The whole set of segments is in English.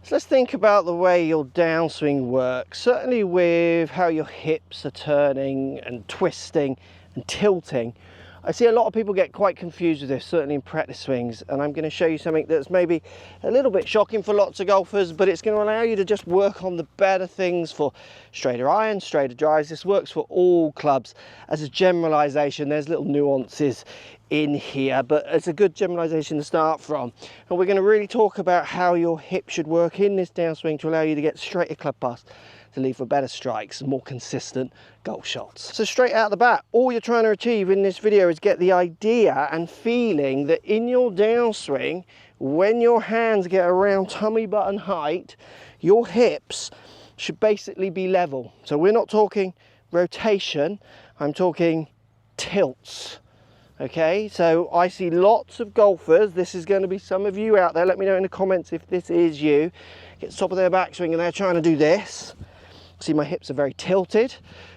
So let's think about the way your downswing works, certainly with how your hips are turning and twisting and tilting. I see a lot of people get quite confused with this, certainly in practice swings, and I'm going to show you something that's maybe a little bit shocking for lots of golfers, but it's going to allow you to just work on the better things for straighter irons, straighter drives. This works for all clubs. As a generalization, there's little nuances in here, but it's a good generalization to start from. And we're going to really talk about how your hip should work in this downswing to allow you to get straighter club paths, to leave for better strikes and more consistent golf shots. So straight out the bat, all you're trying to achieve in this video is get the idea and feeling that in your downswing, when your hands get around tummy button height, your hips should basically be level. So we're not talking rotation, I'm talking tilts. Okay, so I see lots of golfers, this is going to be some of you out there, let me know in the comments if this is you, get to the top of their backswing and they're trying to do this. See, my hips are very tilted.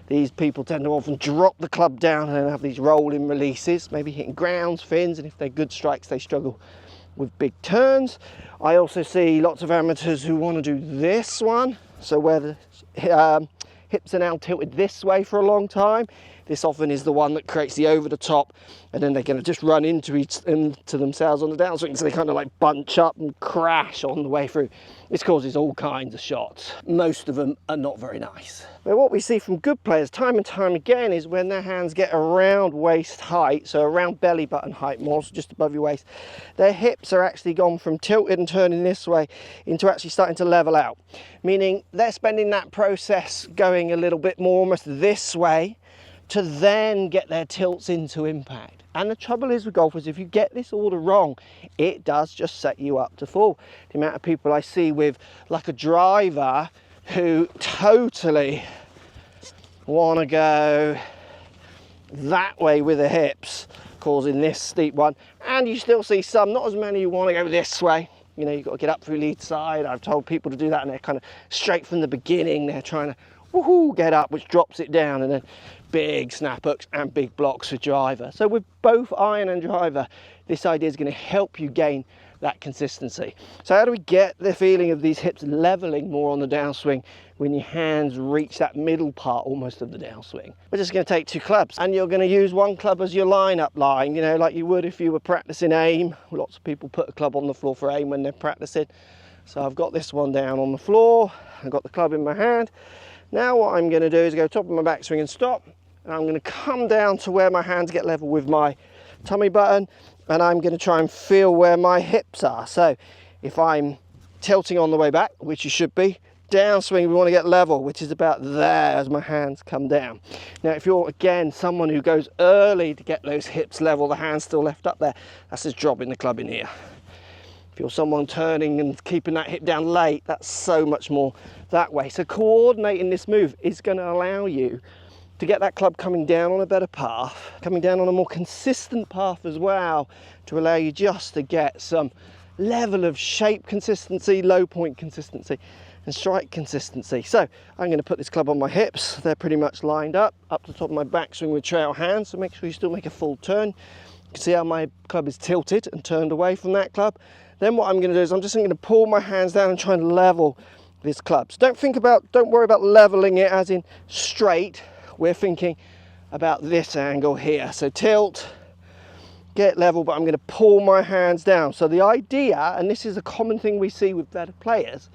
These people tend to often drop the club down and then have these rolling releases, maybe hitting grounds, fins, and if they're good strikes, they struggle with big turns. I also see lots of amateurs who want to do this one, so where the hips are now tilted this way for a long time. This often is the one that creates the over the top, and then they're going to just run into themselves on the downswing, so they kind of like bunch up and crash on the way through. This causes all kinds of shots. Most of them are not very nice. But what we see from good players time and time again is when their hands get around waist height, so around belly button height more, so just above your waist, their hips are actually gone from tilted and turning this way into actually starting to level out, meaning they're spending that process going a little bit more almost this way to then get their tilts into impact. And the trouble is with golfers, if you get this order wrong, it does just set you up to fall. The amount of people I see with like a driver who totally want to go that way with the hips, causing this steep one. And you still see some, not as many, who want to go this way. You know, you've got to get up through lead side. I've told people to do that and they're kind of straight from the beginning. They're trying to woohoo, get up, which drops it down, and then big snap hooks and big blocks for driver. So with both iron and driver, this idea is going to help you gain that consistency. So how do we get the feeling of these hips leveling more on the downswing when your hands reach that middle part almost of the downswing? We're just going to take two clubs, and you're going to use one club as your lineup line, you know, like you would if you were practicing aim. Lots of people put a club on the floor for aim when they're practicing. So I've got this one down on the floor, I've got the club in my hand. Now what I'm going to do is go top of my backswing and stop, and I'm going to come down to where my hands get level with my tummy button, and I'm going to try and feel where my hips are. So if I'm tilting on the way back, which you should be, downswing we want to get level, which is about there as my hands come down. Now if you're again someone who goes early to get those hips level, the hands still left up there, that's just dropping the club in here. If you're someone turning and keeping that hip down late, that's so much more that way. So coordinating this move is going to allow you to get that club coming down on a better path, coming down on a more consistent path as well, to allow you just to get some level of shape consistency, low point consistency, and strike consistency. So I'm going to put this club on my hips. They're pretty much lined up to the top of my backswing with trail hands, so make sure you still make a full turn. You can see how my club is tilted and turned away from that club. Then what I'm going to do is I'm just going to pull my hands down and try and level this club. So don't worry about leveling it as in straight. We're thinking about this angle here. So tilt, get level, but I'm going to pull my hands down. So the idea, and this is a common thing we see with better players,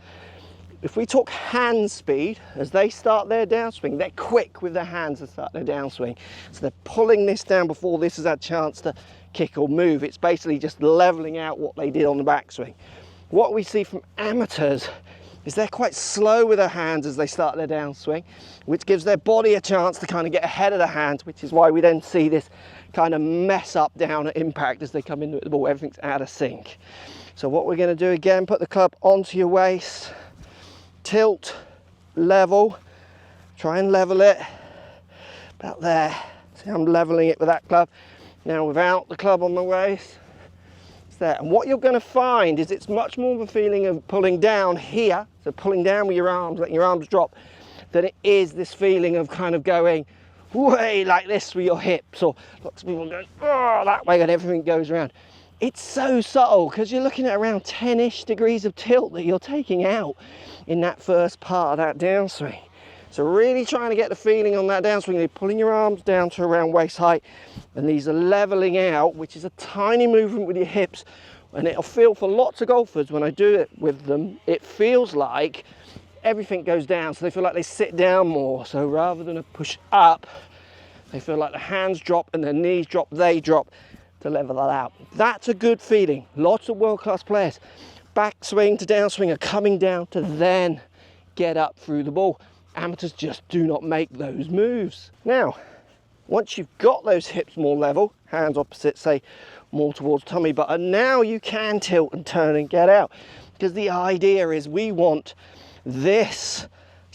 if we talk hand speed, as they start their downswing, they're quick with their hands to start their downswing. So they're pulling this down before this has had a chance to kick or move. It's basically just leveling out what they did on the backswing. What we see from amateurs is they're quite slow with their hands as they start their downswing, which gives their body a chance to kind of get ahead of the hands, which is why we then see this kind of mess up down at impact as they come into the ball. Everything's out of sync. So what we're going to do again, put the club onto your waist, tilt, level, try and level it about there. See, I'm leveling it with that club. Now without the club on the waist, it's there. And what you're going to find is it's much more of a feeling of pulling down here, so pulling down with your arms, letting your arms drop, than it is this feeling of kind of going way like this with your hips, or lots of people going, oh, that way, and everything goes around. It's so subtle because you're looking at around 10-ish degrees of tilt that you're taking out in that first part of that downswing. So really trying to get the feeling on that downswing. You're pulling your arms down to around waist height, and these are leveling out, which is a tiny movement with your hips. And it'll feel, for lots of golfers, when I do it with them, it feels like everything goes down. So they feel like they sit down more. So rather than a push up, they feel like the hands drop and their knees drop, they drop to level that out. That's a good feeling. Lots of world-class players, backswing to downswing, are coming down to then get up through the ball. Amateurs just do not make those moves. Now, once you've got those hips more level, hands opposite, say more towards tummy button, now you can tilt and turn and get out. Because the idea is we want this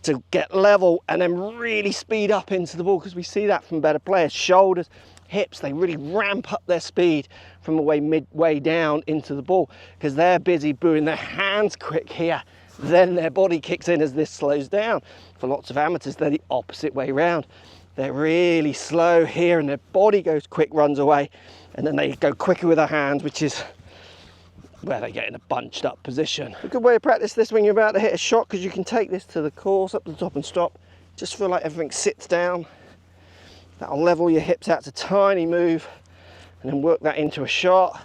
to get level and then really speed up into the ball, because we see that from better players. Shoulders, hips, they really ramp up their speed from the way midway down into the ball, because they're busy booing their hands quick here, then their body kicks in as this slows down. For lots of amateurs, they're the opposite way round. They're really slow here and their body goes quick, runs away, and then they go quicker with their hands, which is where they get in a bunched up position. A good way to practice this when you're about to hit a shot, because you can take this to the course, up to the top and stop. Just feel like everything sits down. That'll level your hips out to a tiny move, and then work that into a shot.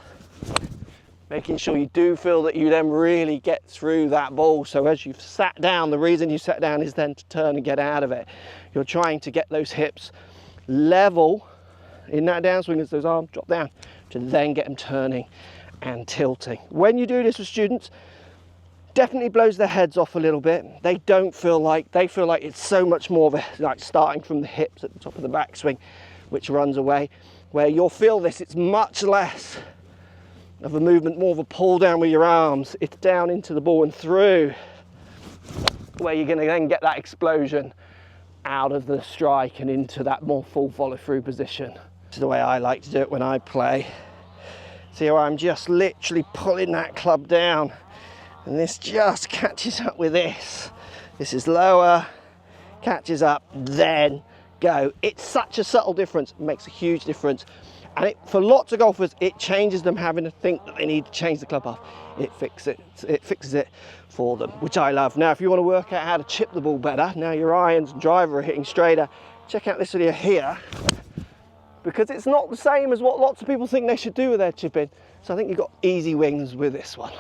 Making sure you do feel that you then really get through that ball. So as you've sat down, the reason you sat down is then to turn and get out of it. You're trying to get those hips level in that downswing as those arms drop down, to then get them turning and tilting. When you do this with students, definitely blows their heads off a little bit. They don't feel like, they feel like it's so much more of a, like starting from the hips at the top of the backswing, which runs away. Where you'll feel this, it's much less of a movement, more of a pull down with your arms. It's down into the ball and through, where you're going to then get that explosion out of the strike and into that more full follow through position. This is the way I like to do it when I play. See how I'm just literally pulling that club down, and this just catches up with this. This is lower, catches up, then go. It's such a subtle difference, it makes a huge difference. And for lots of golfers, it changes them having to think that they need to change the club path. It fixes it for them, which I love. Now, if you want to work out how to chip the ball better, now your irons and driver are hitting straighter, check out this video here, because it's not the same as what lots of people think they should do with their chipping. So I think you've got easy wins with this one.